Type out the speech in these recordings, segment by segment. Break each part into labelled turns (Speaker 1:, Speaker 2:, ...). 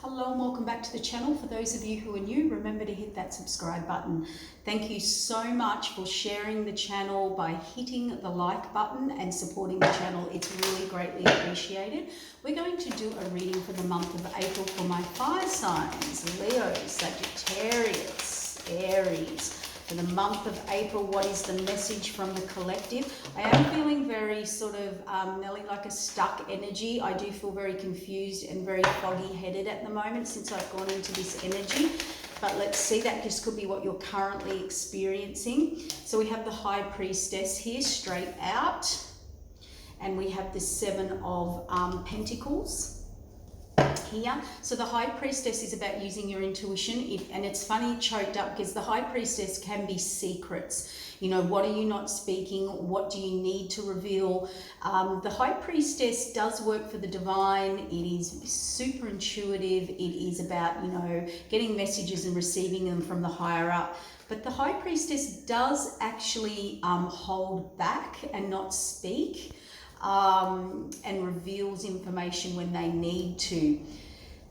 Speaker 1: Hello and welcome back to the channel. For those of you who are new, remember to hit that subscribe button. Thank you so much for sharing the channel by hitting the like button and supporting the channel. It's really greatly appreciated. We're going to do a reading for the month of April for my fire signs: Leo, Sagittarius, Aries. For the month of April, what is the message from the collective? I am feeling very sort of, Nelly, like a stuck energy. I do feel very confused and very foggy-headed at the moment since I've gone into this energy. But let's see, that just could be what you're currently experiencing. So we have the High Priestess here, straight out. And we have the Seven of Pentacles here. So the High Priestess is about using your intuition, and it's funny choked up because the High Priestess can be secrets. You know, what are you not speaking? What do you need to reveal? The High Priestess does work for the divine. It is super intuitive. It is about, you know, getting messages and receiving them from the higher up. But the High Priestess does actually hold back and not speak. And reveals information when they need to.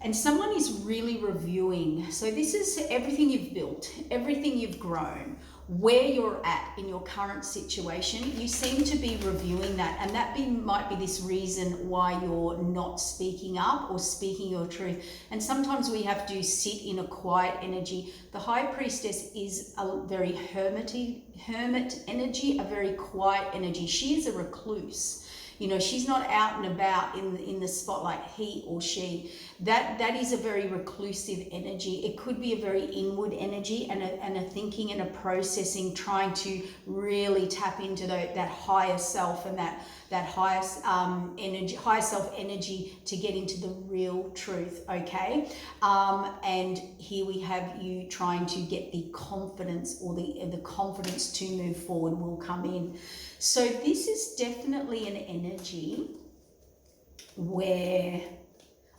Speaker 1: And someone is really reviewing. So this is everything you've built, everything you've grown, where you're at in your current situation. You seem to be reviewing that, and that might be this reason why you're not speaking up or speaking your truth. And sometimes we have to sit in a quiet energy. The High Priestess is a very hermit energy, a very quiet energy. She is a recluse. You know, she's not out and about in the spotlight, he or she. That is a very reclusive energy. It could be a very inward energy and a thinking and a processing, trying to really tap into that higher self and that higher self energy to get into the real truth, okay? And here we have you trying to get the confidence, or the confidence to move forward will come in. So this is definitely an energy where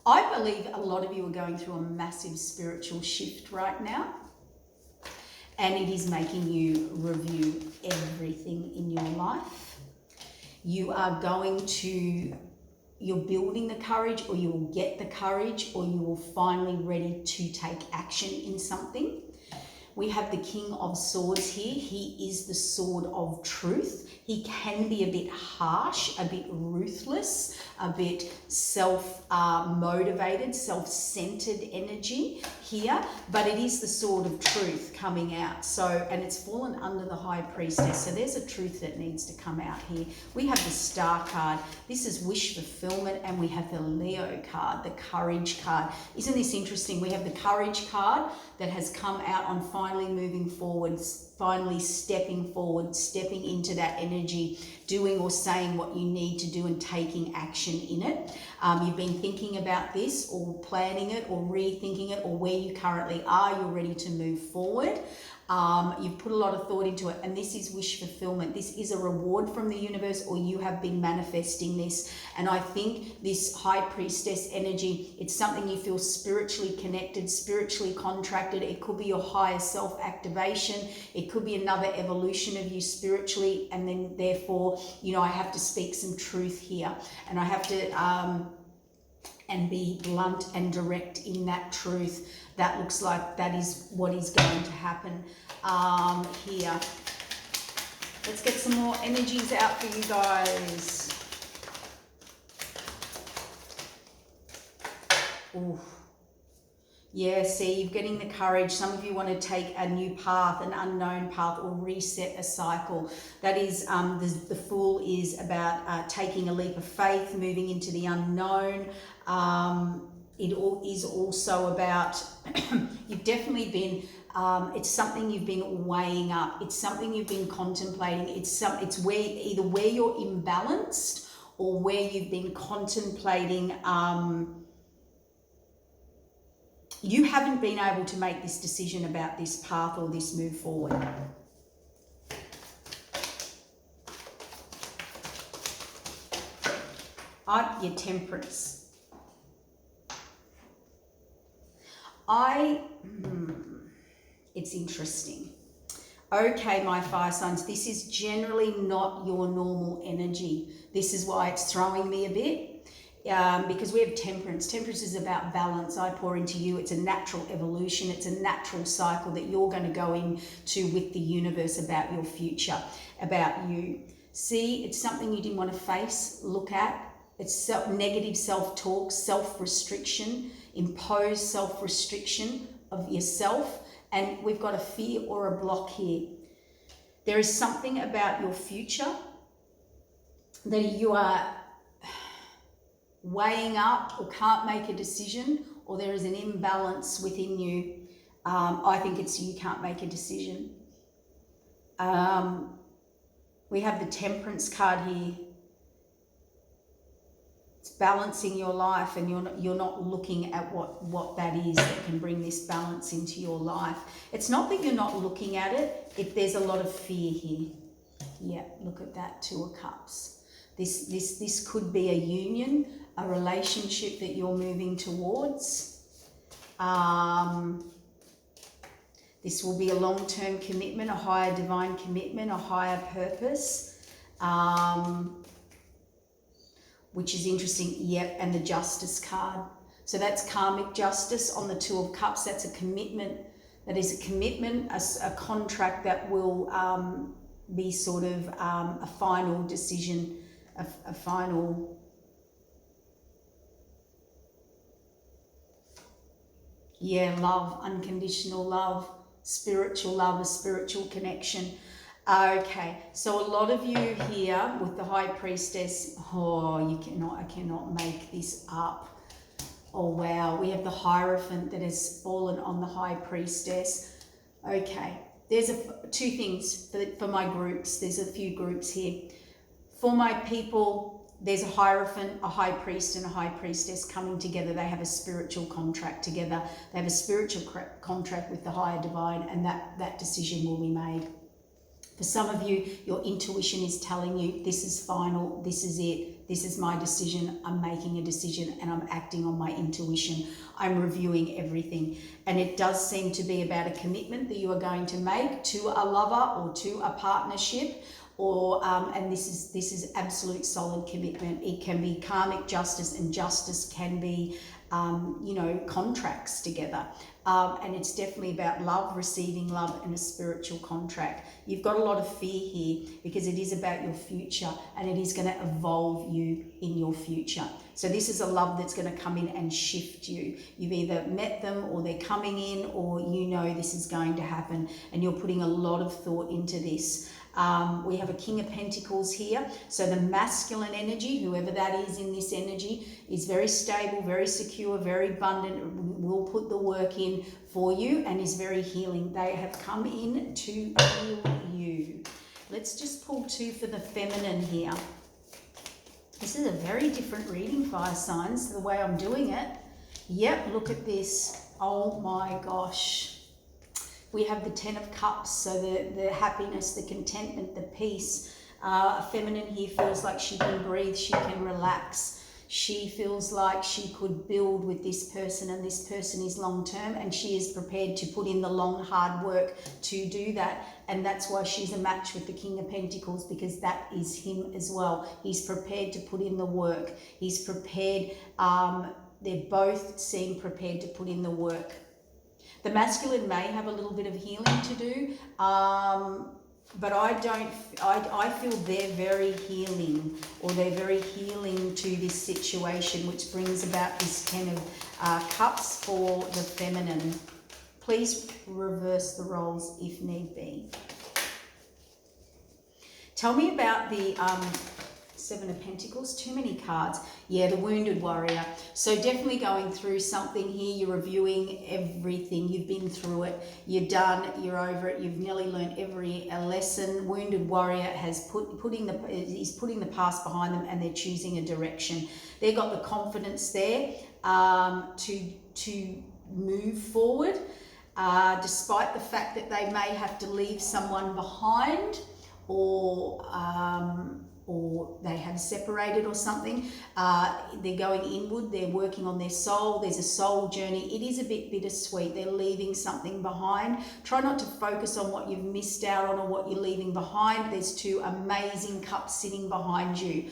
Speaker 1: I believe a lot of you are going through a massive spiritual shift right now. And it is making you review everything in your life. You are you're building the courage, or you will get the courage, or you will finally ready to take action in something. We have the King of Swords here. He is the sword of truth. He can be a bit harsh, a bit ruthless, a bit self-motivated, self-centered energy here, but it is the sword of truth coming out. So, and it's fallen under the High Priestess. So there's a truth that needs to come out here. We have the Star card. This is wish fulfillment, and we have the Leo card, the Courage card. Isn't this interesting? We have the Courage card that has come out on finally moving forward, finally stepping forward, stepping into that energy, doing or saying what you need to do and taking action in it. You've been thinking about this, or planning it, or rethinking it, or where you currently are, you're ready to move forward. You've put a lot of thought into it, and this is wish fulfillment. This is a reward from the universe, or you have been manifesting this. And I think this High Priestess energy, it's something you feel spiritually connected, spiritually contracted. It could be your higher self activation. It could be another evolution of you spiritually. And then therefore, you know, I have to speak some truth here, and I have to and be blunt and direct in that truth. That looks like that is what is going to happen here. Let's get some more energies out for you guys. Ooh. Yeah, see, you're getting the courage. Some of you want to take a new path, an unknown path, or reset a cycle. That is, the Fool is about taking a leap of faith, moving into the unknown. It is also about, you've definitely been, it's something you've been weighing up. It's something you've been contemplating. It's where either where you're imbalanced, or where you've been contemplating, you haven't been able to make this decision about this path or this move forward. Your Temperance. It's interesting. Okay, my fire signs, this is generally not your normal energy. This is why it's throwing me a bit. because we have temperance. Temperance is about balance. I pour into you. It's a natural evolution. It's a natural cycle that you're going to go into with the universe about your future, about you. See, it's something you didn't want to face, look at. It's negative self-talk, self-restriction, imposed self-restriction of yourself. And we've got a fear or a block here. There is something about your future that you are weighing up or can't make a decision, or there is an imbalance within you. I think it's you can't make a decision. We have the Temperance card here. It's balancing your life, and you're not looking at what that is that can bring this balance into your life. It's not that you're not looking at it. There's a lot of fear here. Yeah, look at that, Two of Cups. This could be a union, a relationship that you're moving towards. This will be a long-term commitment, a higher divine commitment, a higher purpose, which is interesting. Yep, and the Justice card. So that's karmic justice on the Two of Cups. That's a commitment. That is a commitment, a contract that will be sort of a final decision, a final... Yeah, love, unconditional love, spiritual love, a spiritual connection. Okay, so a lot of you here with the High Priestess, I cannot make this up. Oh wow, we have the Hierophant that has fallen on the High Priestess. Okay, there's two things for my groups. There's a few groups here. For my people, there's a Hierophant, a High Priest, and a High Priestess coming together. They have a spiritual contract together. They have a spiritual contract with the higher divine, and that decision will be made. For some of you, your intuition is telling you this is final, this is it, this is my decision, I'm making a decision and I'm acting on my intuition. I'm reviewing everything. And it does seem to be about a commitment that you are going to make to a lover or to a partnership. And this is absolute solid commitment. It can be karmic justice, and justice can be, contracts together. And it's definitely about love, receiving love, and a spiritual contract. You've got a lot of fear here because it is about your future, and it is going to evolve you in your future. So this is a love that's going to come in and shift you. You've either met them, or they're coming in, or you know this is going to happen, and you're putting a lot of thought into this. We have a King of Pentacles here. So the masculine energy, whoever that is in this energy, is very stable, very secure, very abundant, will put the work in for you, and is very healing. They have come in to heal you. Let's just pull two for the feminine here. This is a very different reading, fire signs, the way I'm doing it. Yep, look at this. Oh my gosh. We have the Ten of Cups, so the happiness, the contentment, the peace. A feminine here feels like she can breathe, she can relax. She feels like she could build with this person, and this person is long-term, and she is prepared to put in the long, hard work to do that. And that's why she's a match with the King of Pentacles, because that is him as well. He's prepared to put in the work. He's prepared, they both seem prepared to put in the work. The masculine may have a little bit of healing to do, but I feel they're very healing, or they're very healing to this situation, which brings about this Ten of Cups for the feminine. Please reverse the roles if need be. Tell me about the Seven of Pentacles. Too many cards. Yeah, the Wounded Warrior. So definitely going through something here. You're reviewing everything. You've been through it. You're done. You're over it. You've nearly learned every lesson. Wounded Warrior has putting the past behind them, and they're choosing a direction. They've got the confidence there to move forward, despite the fact that they may have to leave someone behind, or they have separated or something. They're going inward, they're working on their soul. There's a soul journey. It is a bit bittersweet. They're leaving something behind. Try not to focus on what you've missed out on or what you're leaving behind. There's two amazing cups sitting behind you.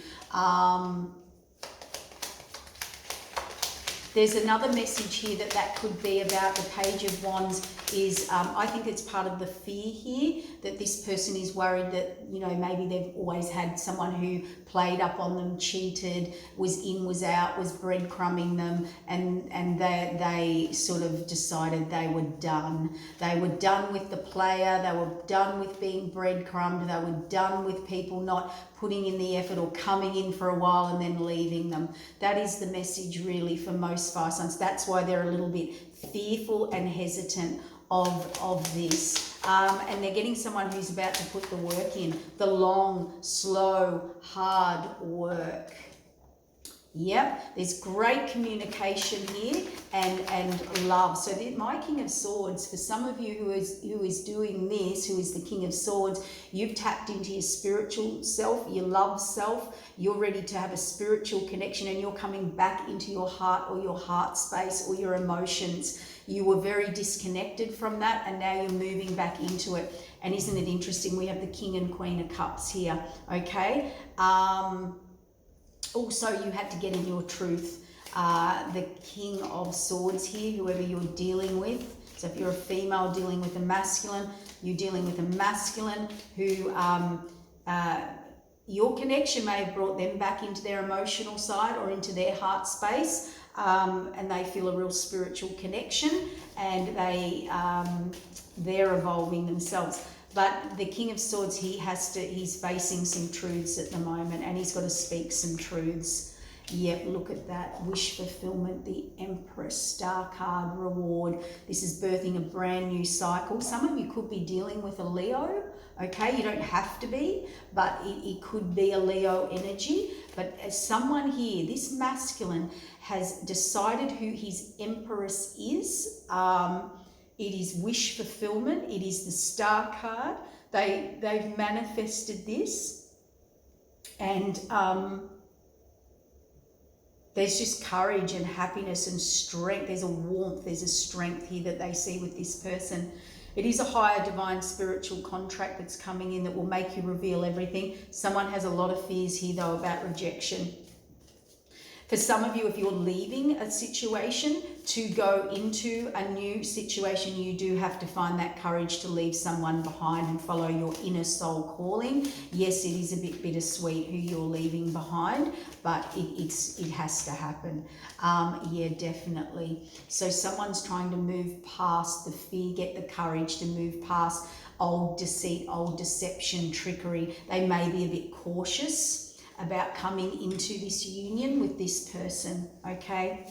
Speaker 1: There's another message here that could be about the Page of Wands is, I think it's part of the fear here, that this person is worried that, you know, maybe they've always had someone who played up on them, cheated, was in, was out, was breadcrumbing them, and they sort of decided they were done. They were done with the player, they were done with being breadcrumbed, they were done with people not putting in the effort or coming in for a while and then leaving them. That is the message really for most fire signs. That's why they're a little bit fearful and hesitant of this. And they're getting someone who's about to put the work in, the long, slow, hard work. Yep, there's great communication here and love. So my King of Swords, for some of you who is doing this, who is the King of Swords, you've tapped into your spiritual self, your love self. You're ready to have a spiritual connection, and you're coming back into your heart or your heart space or your emotions. You were very disconnected from that, and now you're moving back into it. And isn't it interesting? We have the King and Queen of Cups here, okay? Also, you had to get in your truth. The King of Swords here, whoever you're dealing with. So if you're a female dealing with a masculine, you're dealing with a masculine who your connection may have brought them back into their emotional side or into their heart space, and they feel a real spiritual connection, and they're evolving themselves. But the King of Swords, he's facing some truths at the moment, and he's got to speak some truths. Yep, look at that. Wish fulfillment, the Empress, Star card, reward. This is birthing a brand new cycle. Some of you could be dealing with a Leo, okay? You don't have to be, but it could be a Leo energy. But as someone here, this masculine has decided who his Empress is. It is wish fulfillment. It is the Star card. They've manifested this, and there's just courage and happiness and strength. There's a warmth. There's a strength here that they see with this person. It is a higher divine spiritual contract that's coming in that will make you reveal everything. Someone has a lot of fears here though about rejection. For some of you, if you're leaving a situation to go into a new situation, you do have to find that courage to leave someone behind and follow your inner soul calling. Yes, it is a bit bittersweet who you're leaving behind, but it has to happen. Yeah, definitely. So someone's trying to move past the fear, get the courage to move past old deceit, old deception, trickery. They may be a bit cautious about coming into this union with this person, okay?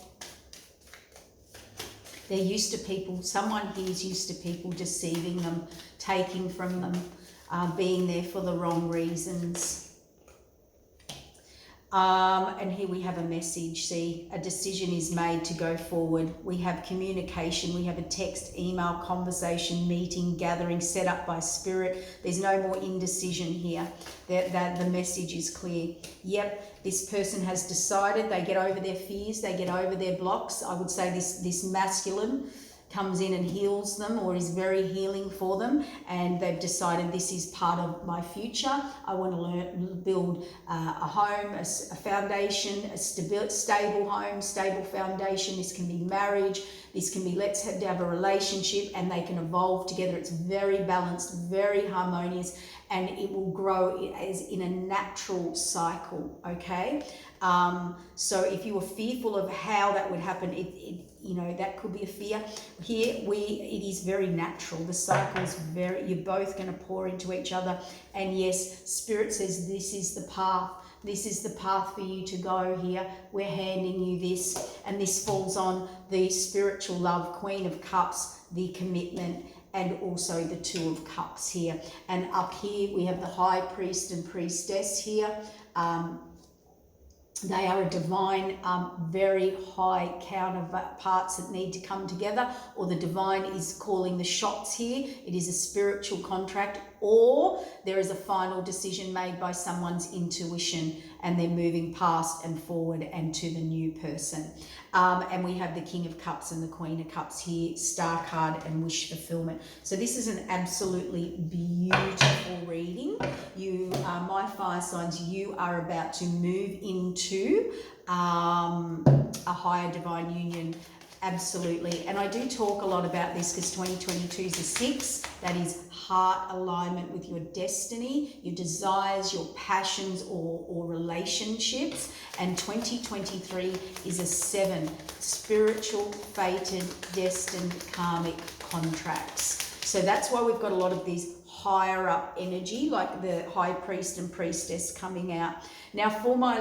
Speaker 1: They're used to people, someone here is used to people deceiving them, taking from them, being there for the wrong reasons. And here we have a message. See, a decision is made to go forward. We have communication. We have a text, email, conversation, meeting, gathering set up by spirit. There's no more indecision here. The message is clear. Yep, this person has decided. They get over their fears. They get over their blocks. I would say this masculine comes in and heals them, or is very healing for them, and they've decided this is part of my future. I want to build a home, a foundation, a stable home, stable foundation. This can be marriage, this can be let's have a relationship, and they can evolve together. It's very balanced, very harmonious, and it will grow as in a natural cycle, okay? So if you were fearful of how that would happen, you know, that could be a fear. Here, it is very natural. The cycle is you're both going to pour into each other. And yes, Spirit says this is the path. This is the path for you to go here. We're handing you this. And this falls on the spiritual love, Queen of Cups, the commitment, and also the Two of Cups here. And up here, we have the High Priest and Priestess here. They are a divine, very high counterparts that need to come together, or the divine is calling the shots here. It is a spiritual contract, or there is a final decision made by someone's intuition and they're moving past and forward and to the new person. And we have the King of Cups and the Queen of Cups here, Star card and wish fulfillment. So this is an absolutely beautiful reading. You, my fire signs, you are about to move into a higher divine union. Absolutely. And I do talk a lot about this because 2022 is a 6. That is heart alignment with your destiny, your desires, your passions, or relationships. And 2023 is a 7. Spiritual, fated, destined, karmic contracts. So that's why we've got a lot of these higher up energy, like the high priest and priestess coming out. Now for my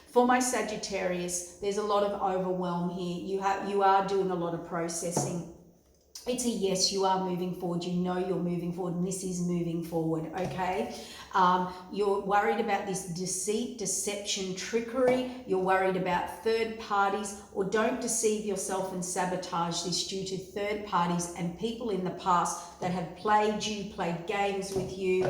Speaker 1: for my Sagittarius, there's a lot of overwhelm here. You are doing a lot of processing. It's a yes, you are moving forward. You know you're moving forward, and this is moving forward, okay? You're worried about this deceit, deception, trickery. You're worried about third parties, or don't deceive yourself and sabotage this due to third parties and people in the past that have played you, played games with you,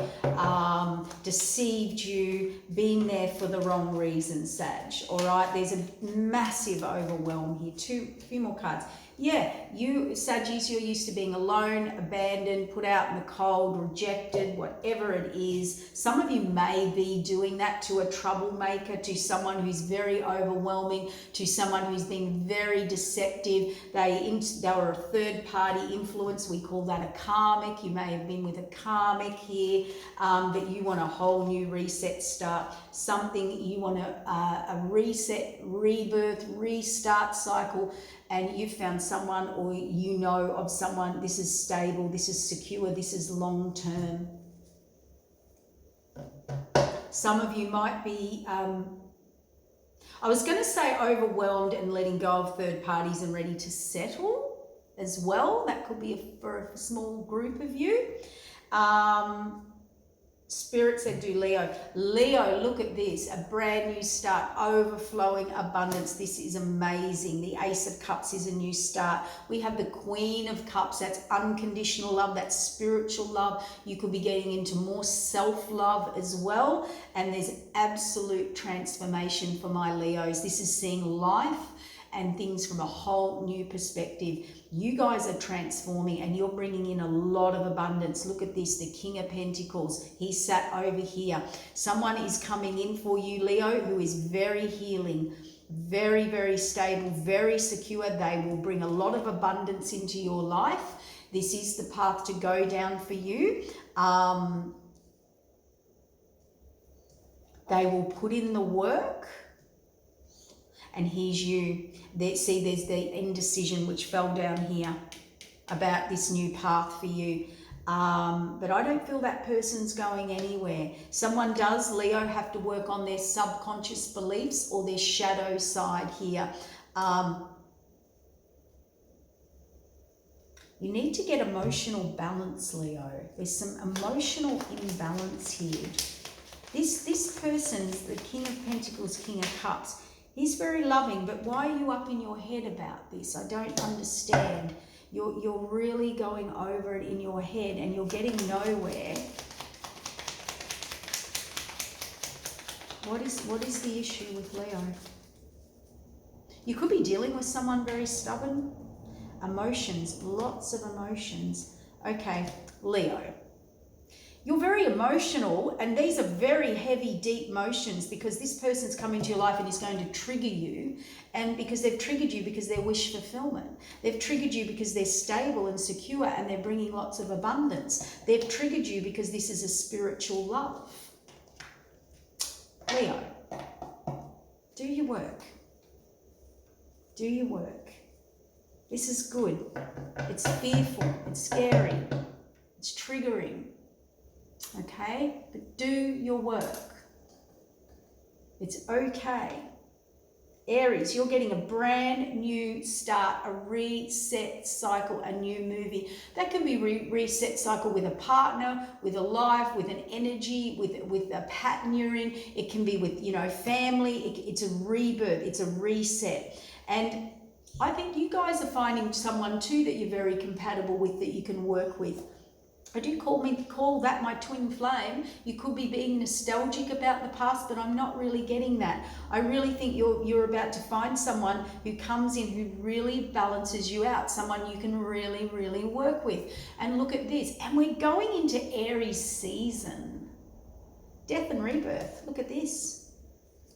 Speaker 1: deceived you, been there for the wrong reasons, Sag, all right? There's a massive overwhelm here. A few more cards. Yeah, you, Saggies, you're used to being alone, abandoned, put out in the cold, rejected, whatever it is. Some of you may be doing that to a troublemaker, to someone who's very overwhelming, to someone who's been very deceptive. They were a third-party influence. We call that a karmic. You may have been with a karmic here, but you want a whole new reset start. Something you want a reset, rebirth, restart cycle. And you found someone, or you know of someone, this is stable, this is secure, this is long term. Some of you might be, I was going to say overwhelmed and letting go of third parties and ready to settle as well. That could be for a small group of you. Spirit said do Leo. Leo, look at this, a brand new start, overflowing abundance. This is amazing. The Ace of Cups is a new start. We have the Queen of Cups. That's unconditional love. That's spiritual love. You could be getting into more self-love as well. And there's absolute transformation for my Leos. This is seeing life and things from a whole new perspective. You guys are transforming and you're bringing in a lot of abundance. Look at this, the King of Pentacles. He sat over here. Someone is coming in for you, Leo, who is very healing, very, very stable, very secure. They will bring a lot of abundance into your life. This is the path to go down for you. They will put in the work. And here's you. See, there's the indecision which fell down here about this new path for you. But I don't feel that person's going anywhere. Someone does, Leo, have to work on their subconscious beliefs or their shadow side here. You need to get emotional balance, Leo. There's some emotional imbalance here. This person's the King of Pentacles, King of Cups. He's very loving, but why are you up in your head about this? I don't understand. You're really going over it in your head and you're getting nowhere. What is the issue with Leo? You could be dealing with someone very stubborn. Emotions, lots of emotions. Okay, Leo. You're very emotional, and these are very heavy, deep emotions because this person's come into your life and is going to trigger you, and because they've triggered you because they're wish fulfillment. They've triggered you because they're stable and secure and they're bringing lots of abundance. They've triggered you because this is a spiritual love. Leo, do your work. Do your work. This is good. It's fearful. It's scary. It's triggering. Okay, but do your work. It's okay. Aries, you're getting a brand new start, a reset cycle, a new movie. That can be reset cycle with a partner, with a life, with an energy, with a pattern you're in. It can be with, family. It's a rebirth. It's a reset. And I think you guys are finding someone too that you're very compatible with, that you can work with. I do call that my twin flame. You could be being nostalgic about the past, but I'm not really getting that. I really think you're about to find someone who comes in who really balances you out, someone you can really, really work with. And look at this. And we're going into Aries season. Death and rebirth. Look at this.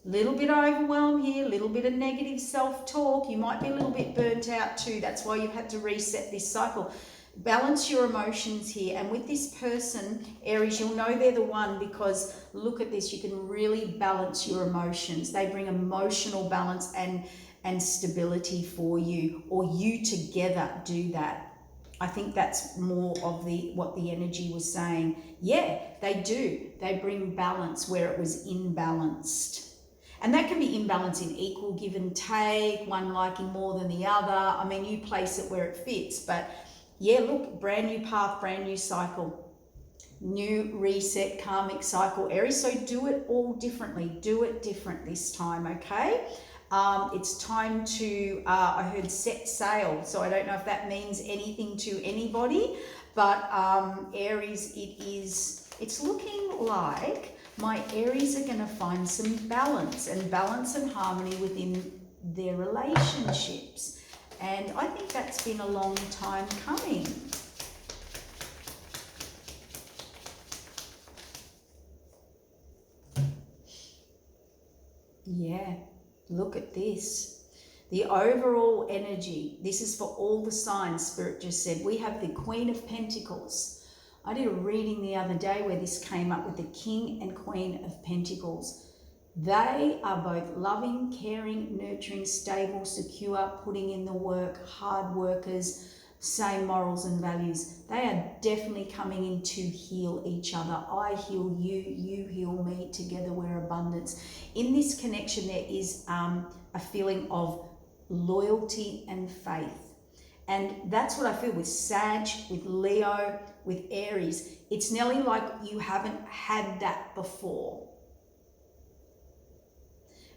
Speaker 1: Little bit of overwhelm here, little bit of negative self-talk. You might be a little bit burnt out too. That's why you've had to reset this cycle. Balance your emotions here. And with this person, Aries, you'll know they're the one, because look at this. You can really balance your emotions. They bring emotional balance and stability for you, or you together do that. I think that's more of what the energy was saying. Yeah, they do. They bring balance where it was imbalanced. And that can be imbalance in equal give and take, one liking more than the other. I mean, you place it where it fits. But yeah, look, brand new path, brand new cycle. New reset, karmic cycle, Aries. So do it all differently. Do it different this time, okay? It's time to, I heard set sail. So I don't know if that means anything to anybody. But Aries, it's looking like my Aries are going to find some balance and harmony within their relationships. And I think that's been a long time coming. Yeah, look at this. The overall energy, this is for all the signs, Spirit just said. We have the Queen of Pentacles. I did a reading the other day where this came up with the King and Queen of Pentacles. They are both loving, caring, nurturing, stable, secure, putting in the work, hard workers, same morals and values. They are definitely coming in to heal each other. I heal you, you heal me, together we're abundance. In this connection, there is a feeling of loyalty and faith. And that's what I feel with Sag, with Leo, with Aries. It's nearly like you haven't had that before.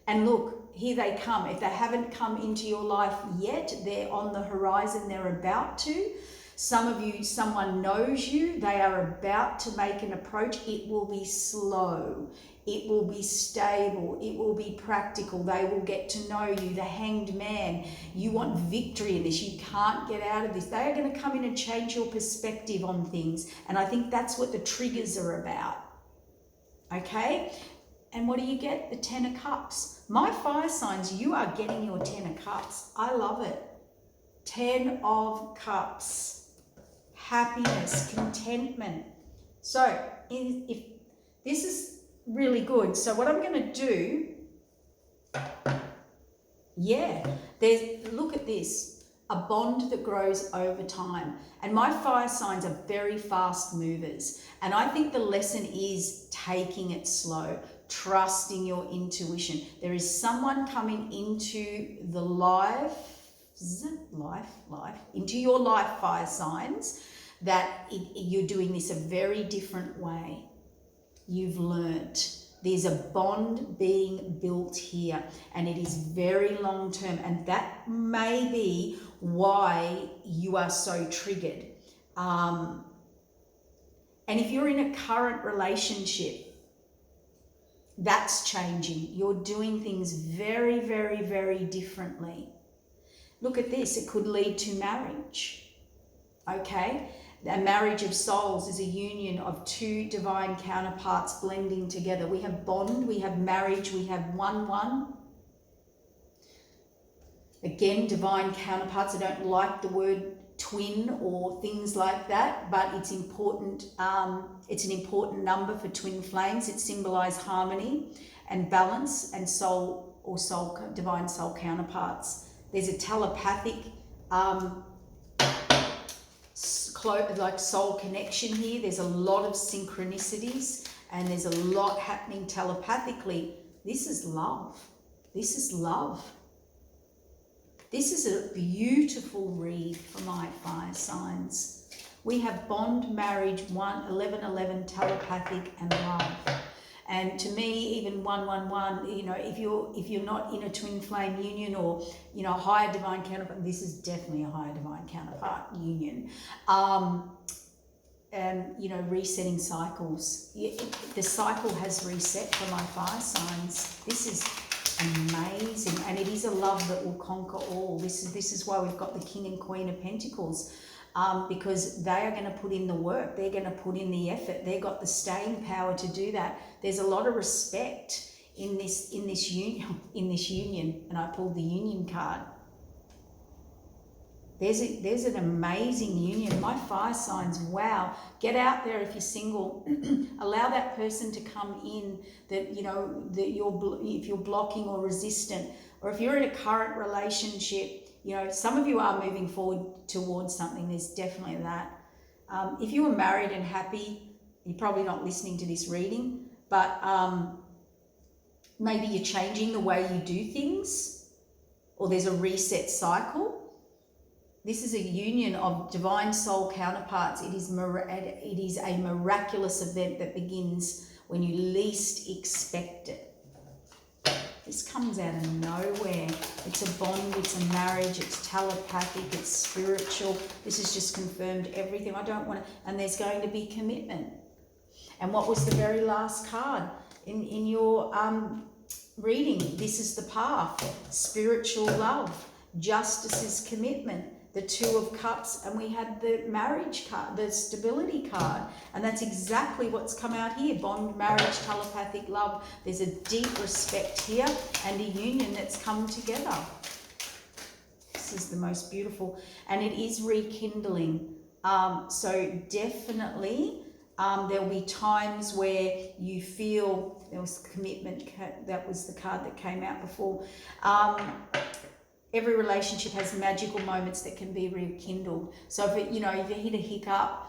Speaker 1: And look, here they come. If they haven't come into your life yet, they're on the horizon, they're about to. Some of you, someone knows you, they are about to make an approach. It will be slow, it will be stable, it will be practical. They will get to know you, the Hanged Man. You want victory in this, you can't get out of this. They are going to come in and change your perspective on things. And I think that's what the triggers are about. Okay? And what do you get? The Ten of Cups. My fire signs, you are getting your Ten of Cups. I love it. 10 of Cups. Happiness, contentment. So if this is really good. So what I'm going to do, yeah, look at this, a bond that grows over time. And my fire signs are very fast movers. And I think the lesson is taking it slow, trusting your intuition. There is someone coming into the into your life, fire signs, that you're doing this a very different way. You've learnt. There's a bond being built here, and it is very long term, and that may be why you are so triggered. And if you're in a current relationship, that's changing. You're doing things very, very, very differently. Look at this. It could lead to marriage. Okay? A marriage of souls is a union of two divine counterparts blending together. We have bond, we have marriage, we have one. Again, divine counterparts. I don't like the word twin or things like that, but it's important. It's an important number for twin flames. It symbolizes harmony and balance and soul or divine soul counterparts. There's a telepathic like soul connection here. There's a lot of synchronicities, and there's a lot happening telepathically. This is love. This is love. This is a beautiful read for my fire signs. We have bond, marriage, 1111, telepathic, and love. And to me, even 111, you know, if you're not in a twin flame union or, you know, a higher divine counterpart, this is definitely a higher divine counterpart union. And, you know, resetting cycles. The cycle has reset for my fire signs. This is amazing, and it is a love that will conquer all. This is why we've got the King and Queen of Pentacles. Because they are going to put in the work, they're going to put in the effort, they've got the staying power to do that. there's a lot of respect in this union, and I pulled the union card. There's an amazing union. My fire signs, wow. Get out there if you're single. Allow that person to come in that, you know, that if you're blocking or resistant, or if you're in a current relationship, you know, some of you are moving forward towards something. There's definitely that. If you were married and happy, you're probably not listening to this reading, but maybe you're changing the way you do things, or there's a reset cycle. This is a union of divine soul counterparts. It is a miraculous event that begins when you least expect it. This comes out of nowhere. It's a bond, it's a marriage, it's telepathic, it's spiritual. This has just confirmed everything. I don't want to, and there's going to be commitment. And what was the very last card in your reading? This is the path. Spiritual love. Justice is commitment. The Two of Cups, and we had the marriage card, the stability card, and that's exactly what's come out here. Bond, marriage, telepathic love. There's a deep respect here and a union that's come together. This is the most beautiful, and it is rekindling. So definitely there'll be times where you feel there was commitment. That was the card that came out before. Every relationship has magical moments that can be rekindled. So if you hit a hiccup,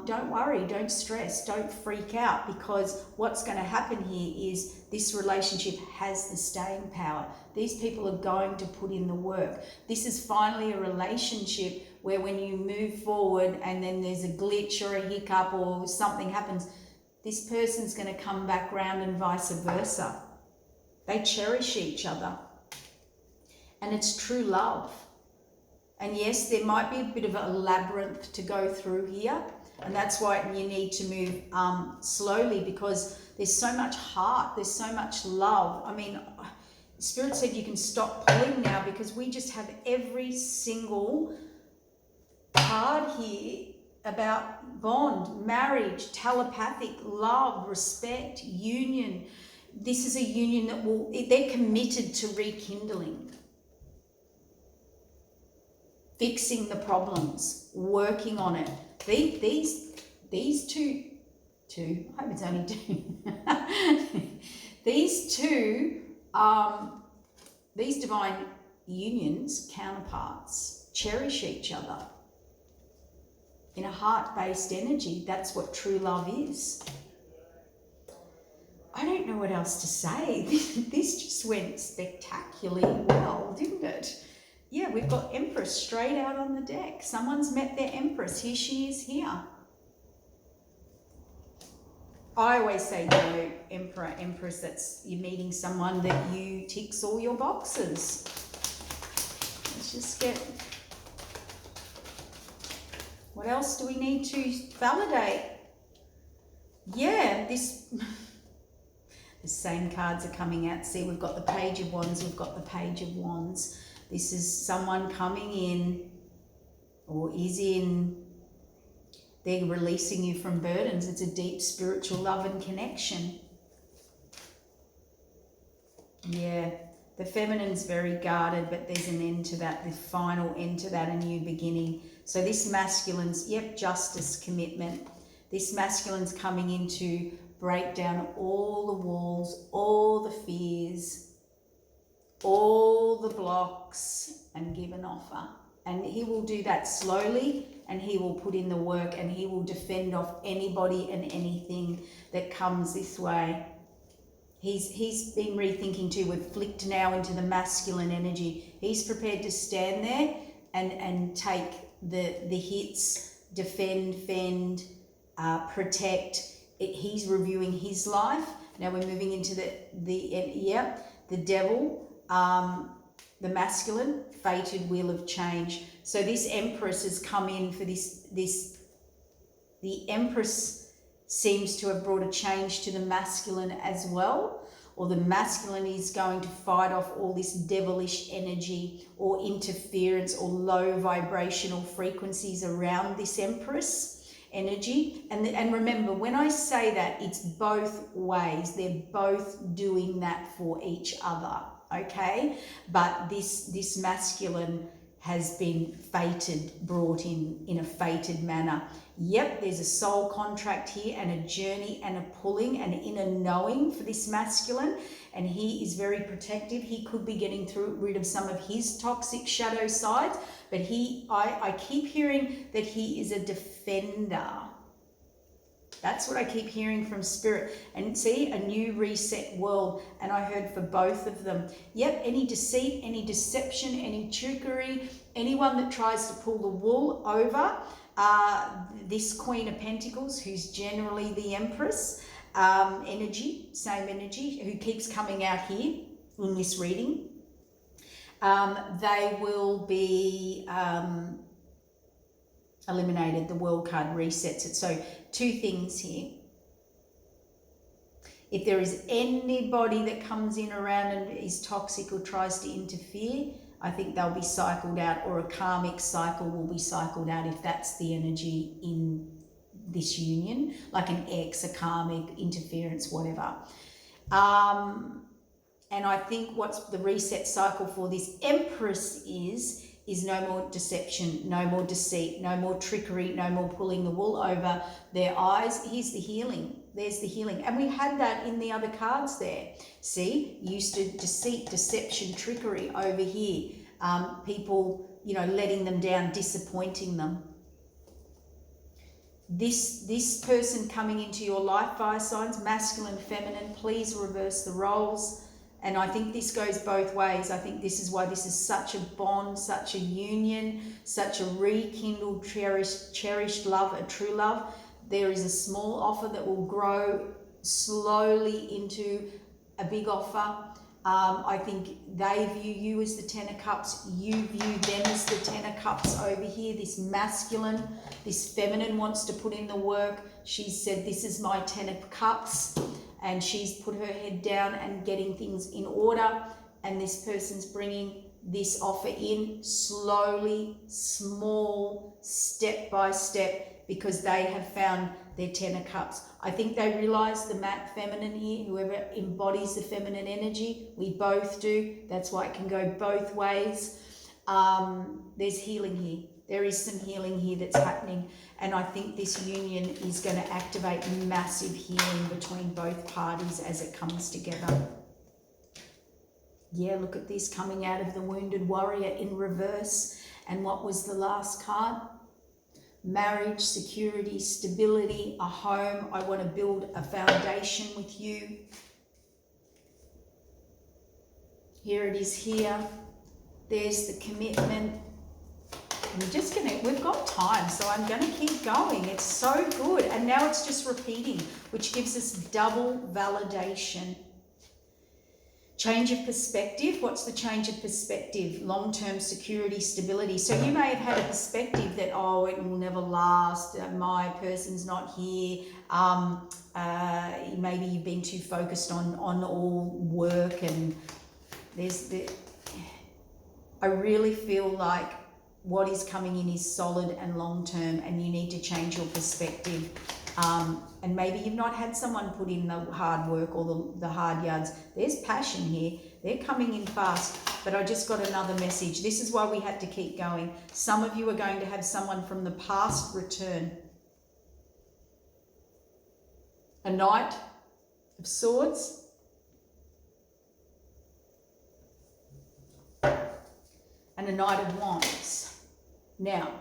Speaker 1: don't worry, don't stress, don't freak out, because what's going to happen here is this relationship has the staying power. These people are going to put in the work. This is finally a relationship where when you move forward and then there's a glitch or a hiccup or something happens, this person's going to come back round and vice versa. They cherish each other. And it's true love. And yes, there might be a bit of a labyrinth to go through here. And that's why you need to move slowly, because there's so much heart, there's so much love. I mean, Spirit said you can stop pulling now, because we just have every single card here about bond, marriage, telepathic, love, respect, union. This is a union that they're committed to rekindling. Fixing the problems, working on it. These two, I hope it's only two. These two, these divine unions, counterparts, cherish each other in a heart-based energy. That's what true love is. I don't know what else to say. This just went spectacularly well, didn't it? Yeah, we've got Empress straight out on the deck. Someone's met their Empress. Here she is here. I always say, you know, Emperor, Empress, that's you're meeting someone that you ticks all your boxes. Let's just get... What else do we need to validate? Yeah, the same cards are coming out. See, we've got the Page of Wands, we've got the Page of Wands. This is someone coming in, or is in, they're releasing you from burdens. It's a deep spiritual love and connection. Yeah, the feminine's very guarded, but there's an end to that, the final end to that, a new beginning. So this masculine's, yep, justice, commitment. This masculine's coming in to break down all the walls, all the fears, all the blocks, and give an offer. And he will do that slowly, and he will put in the work, and he will defend off anybody and anything that comes this way. He's been rethinking too. We've flicked now into the masculine energy. He's prepared to stand there and take the hits, defend, fend, protect. He's reviewing his life. Now we're moving into the devil. The masculine, fated wheel of change. So this Empress has come in for the Empress seems to have brought a change to the masculine as well, or the masculine is going to fight off all this devilish energy or interference or low vibrational frequencies around this Empress. energy. And remember, when I say that, it's both ways. They're both doing that for each other, okay? But this masculine has been fated, brought in a fated manner. Yep, there's a soul contract here and a journey and a pulling and inner knowing for this masculine. And he is very protective. He could be getting rid of some of his toxic shadow sides, but I keep hearing that he is a defender. That's what I keep hearing from Spirit. And see, a new reset world. And I heard for both of them. Yep, any deceit, any deception, any trickery, anyone that tries to pull the wool over this Queen of Pentacles, who's generally the Empress, energy, same energy, who keeps coming out here in this reading, they will be eliminated. The World card resets it. So two things here. If there is anybody that comes in around and is toxic or tries to interfere, I think they'll be cycled out, or a karmic cycle will be cycled out if that's the energy in this union, like an ex, a karmic interference, whatever. And I think what's the reset cycle for this Empress is no more deception, no more deceit, no more trickery, no more pulling the wool over their eyes. Here's the healing. There's the healing. And we had that in the other cards there. See, used to deceit, deception, trickery over here. People, letting them down, disappointing them. This person coming into your life, fire signs, masculine, feminine, please reverse the roles. And I think this goes both ways. I think this is why this is such a bond, such a union, such a rekindled, cherished love, a true love. There is a small offer that will grow slowly into a big offer. I think they view you as the Ten of Cups. You view them as the Ten of Cups over here. This masculine, this feminine wants to put in the work. She said, this is my Ten of Cups. And she's put her head down and getting things in order. And this person's bringing this offer in slowly, small, step by step, because they have found their Ten of Cups. I think they realize the feminine here, whoever embodies the feminine energy, we both do. That's why it can go both ways. There's healing here. There is some healing here that's happening. And I think this union is going to activate massive healing between both parties as it comes together. Yeah, look at this coming out of the Wounded Warrior in reverse. And what was the last card? Marriage, security, stability, a home. I want to build a foundation with you. Here it is here. There's the commitment. We've got time, so I'm going to keep going. It's so good. And now it's just repeating, which gives us double validation. Change of perspective. What's the change of perspective? Long-term security, stability. So you may have had a perspective that, oh, it will never last. My person's not here. Maybe you've been too focused on all work, and I really feel like what is coming in is solid and long-term, and you need to change your perspective. And maybe you've not had someone put in the hard work or the hard yards. There's passion here. They're coming in fast. But I just got another message. This is why we had to keep going. Some of you are going to have someone from the past return. A Knight of Swords. And a Knight of Wands. Now,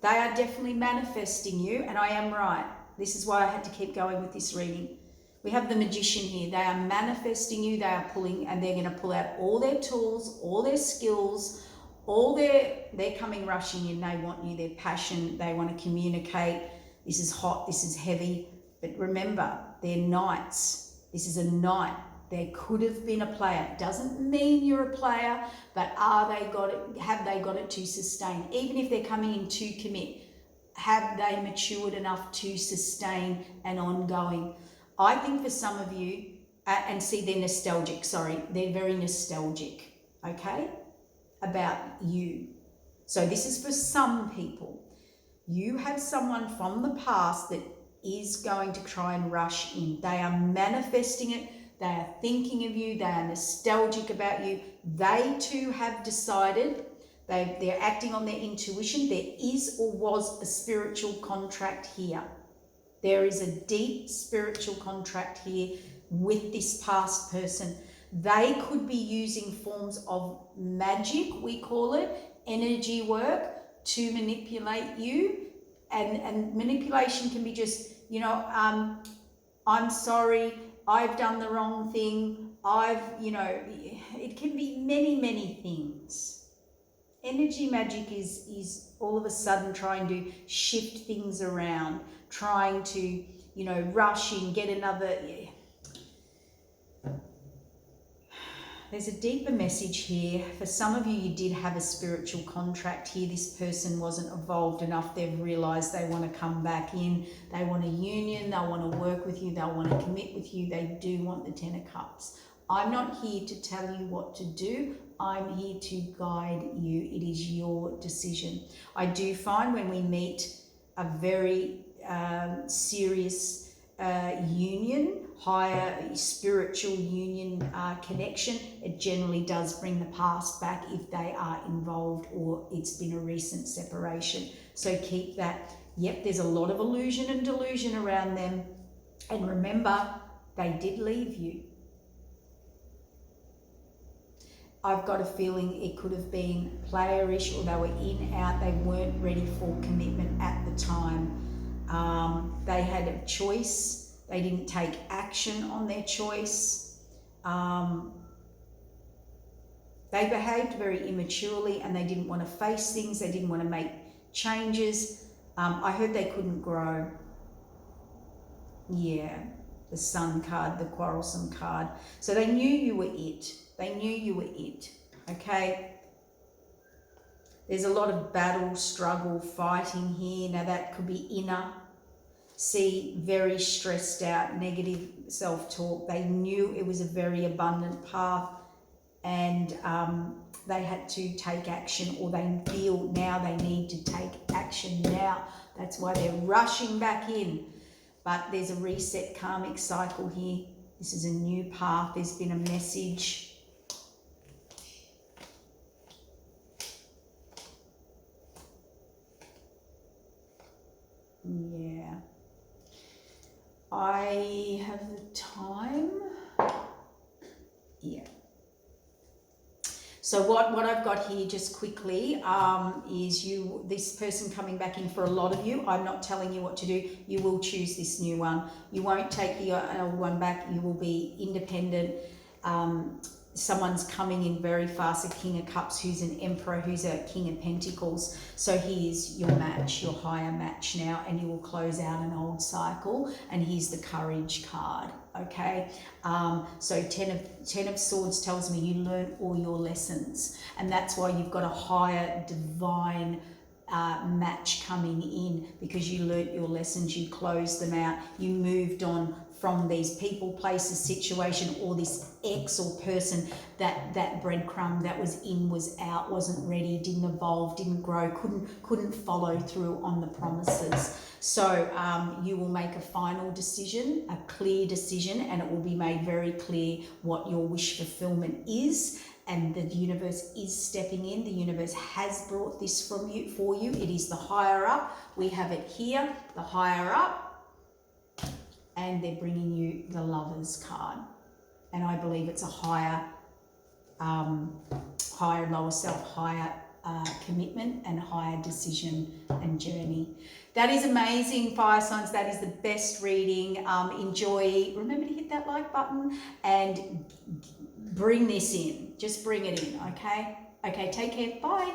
Speaker 1: they are definitely manifesting you, and I am right. This is why I had to keep going with this reading. We have the Magician here. They are manifesting you. They are pulling, and they're going to pull out all their tools, all their skills, they're coming rushing in. They want you, their passion. They want to communicate. This is hot. This is heavy. But remember, they're knights. This is a knight. There could have been a player. Doesn't mean you're a player, but have they got it to sustain? Even if they're coming in to commit, have they matured enough to sustain an ongoing? I think for some of you, and see, they're nostalgic, they're very nostalgic, okay, about you. So this is for some people. You have someone from the past that is going to try and rush in. They are manifesting it. They are thinking of you. They are nostalgic about you. They too have decided. They're acting on their intuition. There is or was a spiritual contract here. There is a deep spiritual contract here with this past person. They could be using forms of magic, we call it, energy work, to manipulate you. And manipulation can be just, I'm sorry, I've done the wrong thing. It can be many, many things. Energy magic is all of a sudden trying to shift things around, trying to, rush in, get another. There's a deeper message here. For some of you, you did have a spiritual contract here. This person wasn't evolved enough. They've realized they want to come back in. They want a union. They want to work with you. They want to commit with you. They do want the 10 of Cups. I'm not here to tell you what to do. I'm here to guide you. It is your decision. I do find when we meet a very serious union, higher spiritual union connection, it generally does bring the past back if they are involved or it's been a recent separation. So keep that. Yep, there's a lot of illusion and delusion around them. And remember, they did leave you. I've got a feeling it could have been playerish, or they were in, out, they weren't ready for commitment at the time. They had a choice. They didn't take action on their choice. They behaved very immaturely and they didn't want to face things. They didn't want to make changes. I heard they couldn't grow. Yeah, the Sun card, the quarrelsome card. So they knew you were it. They knew you were it, okay? There's a lot of battle, struggle, fighting here. Now that could be inner. See, very stressed out, negative self-talk. They knew it was a very abundant path and they had to take action, or they feel now they need to take action now. That's why they're rushing back in. But there's a reset karmic cycle here. This is a new path. There's been a message. Yeah. I have the time. Yeah. So what I've got here just quickly is this person coming back in for a lot of you. I'm not telling you what to do. You will choose this new one. You won't take the old one back. You will be independent. Someone's coming in very fast, a King of Cups who's an Emperor, who's a King of Pentacles. So he is your match, your higher match now, and you will close out an old cycle. And here's the Courage card, okay? So Ten of Swords tells me you learn all your lessons, and that's why you've got a higher divine match coming in, because you learnt your lessons, you closed them out, you moved on from these people, places, situation, or this ex or person that breadcrumb that was in was out, wasn't ready, didn't evolve, didn't grow, couldn't follow through on the promises. So you will make a final decision, a clear decision, and it will be made very clear what your wish fulfillment is. And the universe is stepping in. The universe has brought this for you. It is the higher up. We have it here, the higher up. And they're bringing you the Lovers card. And I believe it's a higher, lower self, higher commitment and higher decision and journey. That is amazing, fire signs. That is the best reading. Enjoy. Remember to hit that like button and bring this in. Just bring it in, okay? Okay, take care. Bye.